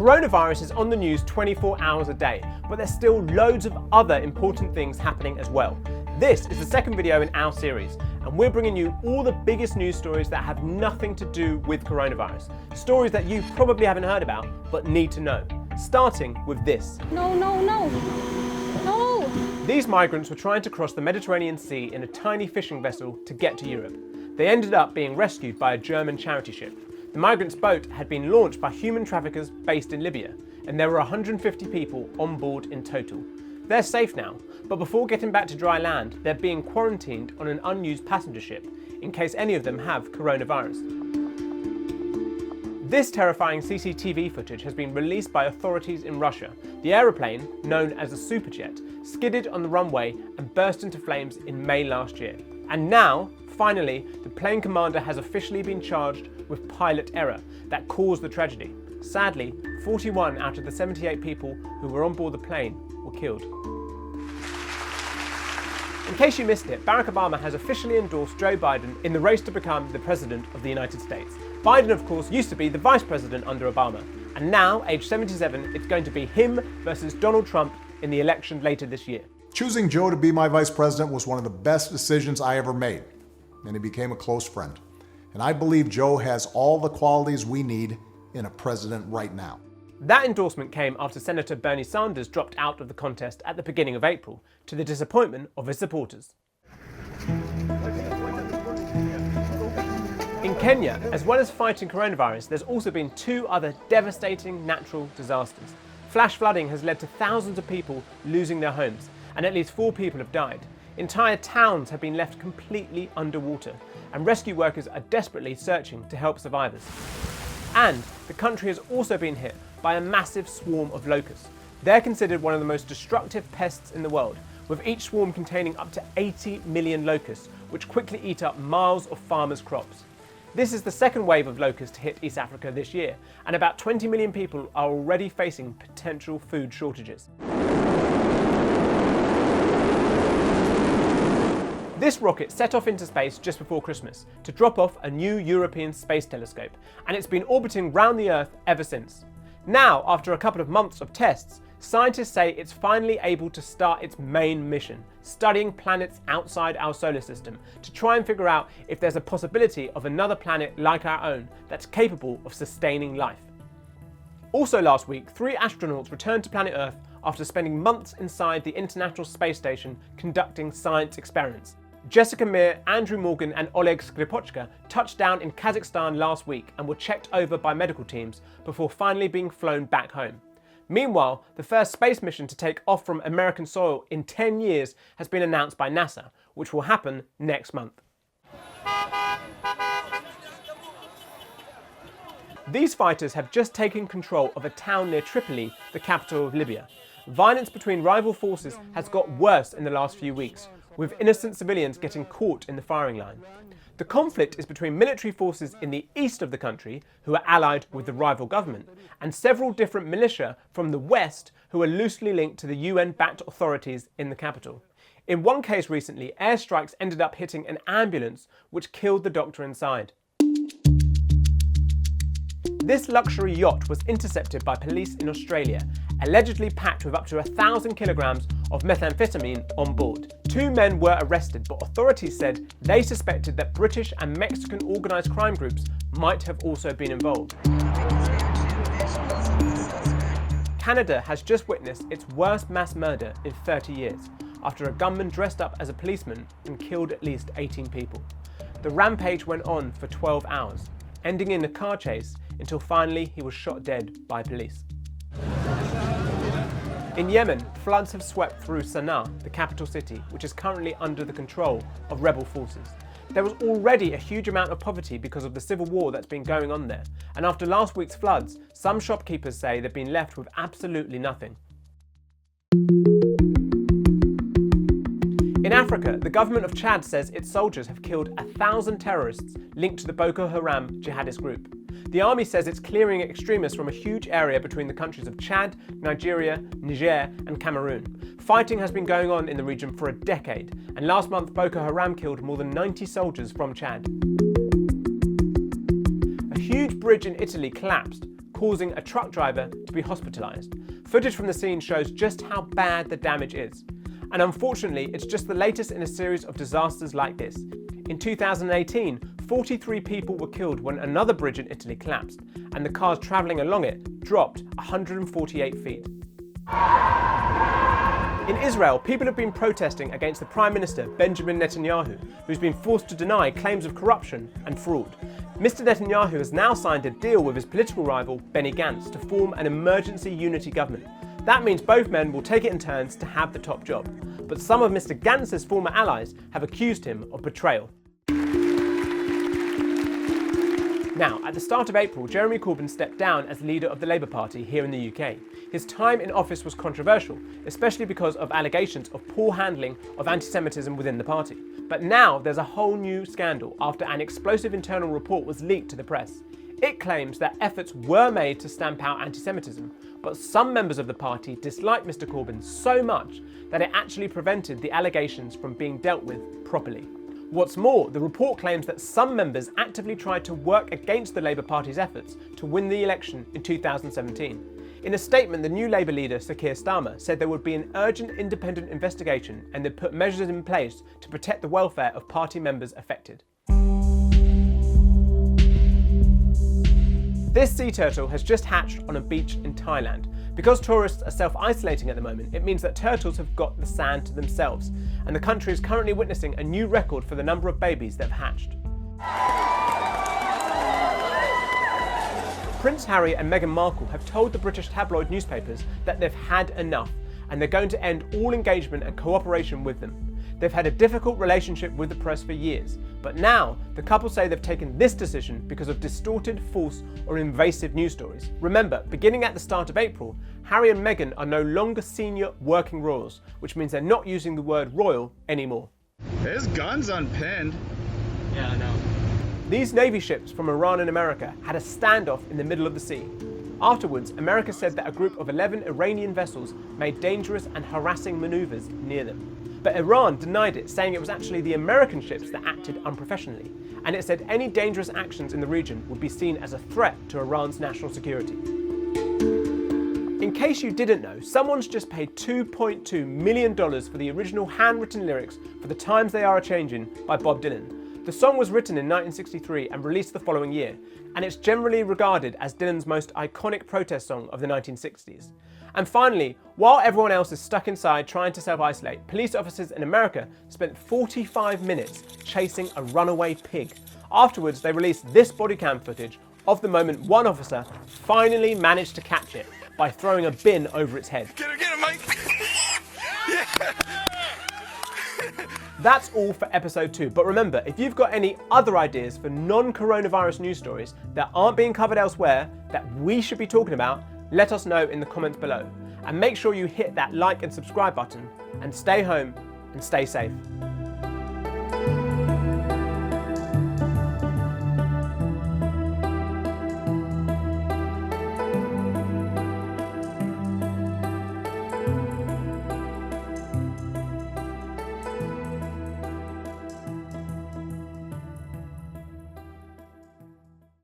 Coronavirus is on the news 24 hours a day, but there's still loads of other important things happening as well. This is the second video in our series, and we're bringing you all the biggest news stories that have nothing to do with coronavirus. Stories that you probably haven't heard about, but need to know. Starting with this. No. These migrants were trying to cross the Mediterranean Sea in a tiny fishing vessel to get to Europe. They ended up being rescued by a German charity ship. The migrants' boat had been launched by human traffickers based in Libya, and there were 150 people on board in total. They're safe now, but before getting back to dry land, they're being quarantined on an unused passenger ship, in case any of them have coronavirus. This terrifying CCTV footage has been released by authorities in Russia. The aeroplane, known as a Superjet, skidded on the runway and burst into flames in May last year. And now, finally, the plane commander has officially been charged with pilot error that caused the tragedy. Sadly, 41 out of the 78 people who were on board the plane were killed. In case you missed it, Barack Obama has officially endorsed Joe Biden in the race to become the President of the United States. Biden, of course, used to be the Vice President under Obama, and now, age 77, it's going to be him versus Donald Trump in the election later this year. Choosing Joe to be my Vice President was one of the best decisions I ever made, and he became a close friend. And I believe Joe has all the qualities we need in a president right now. That endorsement came after Senator Bernie Sanders dropped out of the contest at the beginning of April, to the disappointment of his supporters. In Kenya, as well as fighting coronavirus, there's also been two other devastating natural disasters. Flash flooding has led to thousands of people losing their homes, and at least 4 people have died. Entire towns have been left completely underwater, and rescue workers are desperately searching to help survivors. And the country has also been hit by a massive swarm of locusts. They're considered one of the most destructive pests in the world, with each swarm containing up to 80 million locusts, which quickly eat up miles of farmers' crops. This is the second wave of locusts to hit East Africa this year, and about 20 million people are already facing potential food shortages. This rocket set off into space just before Christmas to drop off a new European space telescope, and it's been orbiting round the Earth ever since. Now, after a couple of months of tests, scientists say it's finally able to start its main mission, studying planets outside our solar system to try and figure out if there's a possibility of another planet like our own that's capable of sustaining life. Also last week, 3 astronauts returned to planet Earth after spending months inside the International Space Station conducting science experiments. Jessica Meir, Andrew Morgan and Oleg Skripochka touched down in Kazakhstan last week and were checked over by medical teams before finally being flown back home. Meanwhile, the first space mission to take off from American soil in 10 years has been announced by NASA, which will happen next month. These fighters have just taken control of a town near Tripoli, the capital of Libya. Violence between rival forces has got worse in the last few weeks, with innocent civilians getting caught in the firing line. The conflict is between military forces in the east of the country, who are allied with the rival government, and several different militia from the west who are loosely linked to the UN-backed authorities in the capital. In one case recently, airstrikes ended up hitting an ambulance, which killed the doctor inside. This luxury yacht was intercepted by police in Australia, allegedly packed with up to 1,000 kilograms of methamphetamine on board. 2 men were arrested, but authorities said they suspected that British and Mexican organised crime groups might have also been involved. Canada has just witnessed its worst mass murder in 30 years, after a gunman dressed up as a policeman and killed at least 18 people. The rampage went on for 12 hours, ending in a car chase until finally he was shot dead by police. In Yemen, floods have swept through Sana'a, the capital city, which is currently under the control of rebel forces. There was already a huge amount of poverty because of the civil war that's been going on there, and after last week's floods, some shopkeepers say they've been left with absolutely nothing. In Africa, the government of Chad says its soldiers have killed 1,000 terrorists linked to the Boko Haram jihadist group. The army says it's clearing extremists from a huge area between the countries of Chad, Nigeria, Niger and Cameroon. Fighting has been going on in the region for a decade, and last month Boko Haram killed more than 90 soldiers from Chad. A huge bridge in Italy collapsed, causing a truck driver to be hospitalised. Footage from the scene shows just how bad the damage is. And unfortunately, it's just the latest in a series of disasters like this. In 2018, 43 people were killed when another bridge in Italy collapsed, and the cars travelling along it dropped 148 feet. In Israel, people have been protesting against the Prime Minister Benjamin Netanyahu, who's been forced to deny claims of corruption and fraud. Mr. Netanyahu has now signed a deal with his political rival Benny Gantz to form an emergency unity government. That means both men will take it in turns to have the top job. But some of Mr. Gantz's former allies have accused him of betrayal. Now, at the start of April, Jeremy Corbyn stepped down as leader of the Labour Party here in the UK. His time in office was controversial, especially because of allegations of poor handling of anti-Semitism within the party. But now there's a whole new scandal after an explosive internal report was leaked to the press. It claims that efforts were made to stamp out anti-Semitism, but some members of the party disliked Mr. Corbyn so much that it actually prevented the allegations from being dealt with properly. What's more, the report claims that some members actively tried to work against the Labour Party's efforts to win the election in 2017. In a statement, the new Labour leader, Sir Keir Starmer, said there would be an urgent independent investigation and they'd put measures in place to protect the welfare of party members affected. This sea turtle has just hatched on a beach in Thailand. Because tourists are self-isolating at the moment, it means that turtles have got the sand to themselves, and the country is currently witnessing a new record for the number of babies that have hatched. Prince Harry and Meghan Markle have told the British tabloid newspapers that they've had enough, and they're going to end all engagement and cooperation with them. They've had a difficult relationship with the press for years, but now the couple say they've taken this decision because of distorted, false or invasive news stories. Remember, beginning at the start of April, Harry and Meghan are no longer senior working royals, which means they're not using the word royal anymore. His gun's unpinned. Yeah, I know. These Navy ships from Iran and America had a standoff in the middle of the sea. Afterwards, America said that a group of 11 Iranian vessels made dangerous and harassing maneuvers near them. But Iran denied it, saying it was actually the American ships that acted unprofessionally, and it said any dangerous actions in the region would be seen as a threat to Iran's national security. In case you didn't know, someone's just paid $2.2 million for the original handwritten lyrics for The Times They Are A-Changin' by Bob Dylan. The song was written in 1963 and released the following year, and it's generally regarded as Dylan's most iconic protest song of the 1960s. And finally, while everyone else is stuck inside trying to self-isolate, police officers in America spent 45 minutes chasing a runaway pig. Afterwards, they released this body cam footage of the moment one officer finally managed to catch it by throwing a bin over its head. Get him, Mike! Yeah! That's all for episode 2, but remember, if you've got any other ideas for non-coronavirus news stories that aren't being covered elsewhere that we should be talking about, let us know in the comments below. And make sure you hit that like and subscribe button, and stay home and stay safe.